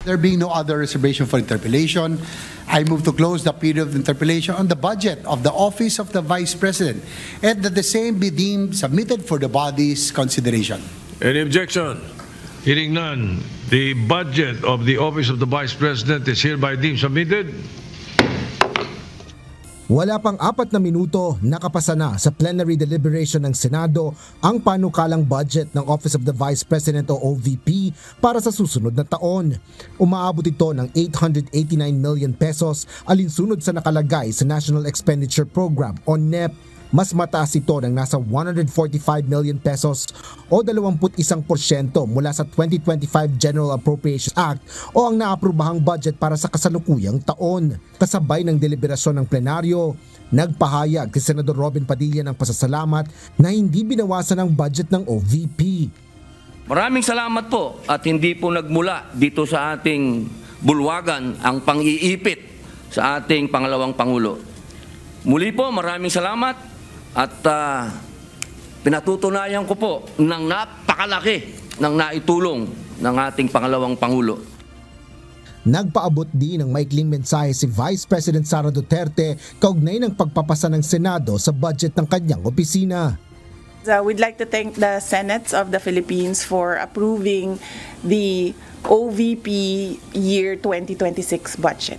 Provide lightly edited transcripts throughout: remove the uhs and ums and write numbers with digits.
There being no other reservation for interpellation, I move to close the period of interpellation on the budget of the Office of the Vice President and that the same be deemed submitted for the body's consideration. Any objection? Hearing none, the budget of the Office of the Vice President is hereby deemed submitted. Wala pang 4 na minuto, nakapasa na sa plenary deliberation ng Senado ang panukalang budget ng Office of the Vice President o OVP para sa susunod na taon. Umaabot ito ng 889 million pesos alinsunod sa nakalagay sa National Expenditure Program o NEP. Mas mataas ito ng nasa 145 million pesos o 21% mula sa 2025 General Appropriations Act o ang naaprobahang budget para sa kasalukuyang taon. Kasabay ng deliberasyon ng plenaryo, nagpahayag si Senador Robin Padilla ng pasasalamat na hindi binawasan ang budget ng OVP. Maraming salamat po at hindi po nagmula dito sa ating bulwagan ang pang-iipit sa ating pangalawang Pangulo. Muli po, maraming salamat. At pinatutunayan ko po ng napakalaki ng naitulong ng ating pangalawang Pangulo. Nagpaabot din ng maikling mensahe si Vice President Sara Duterte kaugnay ng pagpapasa ng Senado sa budget ng kanyang opisina. We'd like to thank the Senates of the Philippines for approving the OVP year 2026 budget.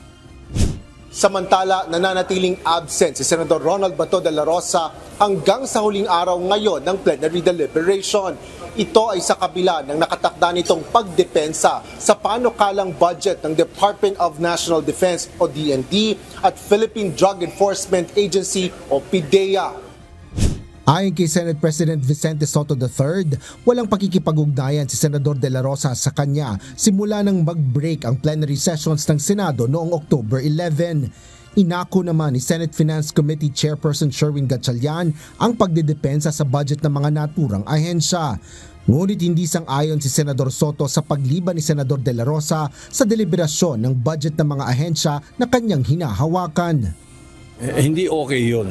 Samantala, nananatiling absent si Senador Ronald Bato de la Rosa hanggang sa huling araw ngayon ng plenary deliberation. Ito ay sa kabila ng nakatakda nitong pagdepensa sa panukalang budget ng Department of National Defense o DND at Philippine Drug Enforcement Agency o PDEA. Ayon kay Senate President Vicente Sotto III, walang pakikipag-ugnayan si Senador de la Rosa sa kanya simula nang mag-break ang plenary sessions ng Senado noong October 11. Inako naman ni Senate Finance Committee Chairperson Sherwin Gatchalian ang pagdedepensa sa budget ng mga naturang ahensya. Ngunit hindi sang-ayon si Senador Soto sa pagliban ni Senador de la Rosa sa deliberasyon ng budget ng mga ahensya na kanyang hinahawakan. Hindi okay yun.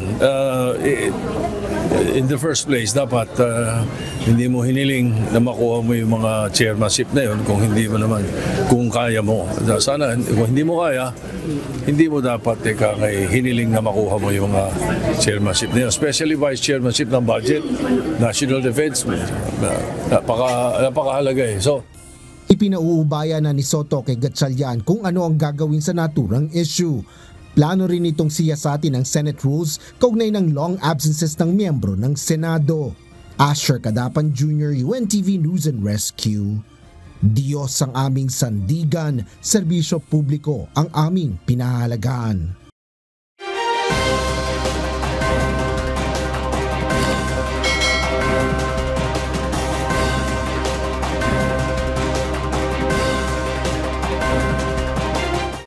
In the first place, dapat hindi mo hiniling na makuha mo yung mga chairmanship na yun kung hindi mo naman, kung kaya mo. Sana, kung hindi mo kaya, hindi mo dapat hiniling na makuha mo yung mga chairmanship na yun. Especially vice chairmanship ng budget, national defense, napakahalaga eh. So, ipinauubaya na ni Soto kay Gatchalian kung ano ang gagawin sa naturang issue. Plano rin itong siyasatin ng Senate rules kaugnay ng long absences ng miyembro ng Senado. Asher Cadapan Jr., UNTV News and Rescue. Diyos ang aming sandigan, serbisyo publiko ang aming pinahahalagahan.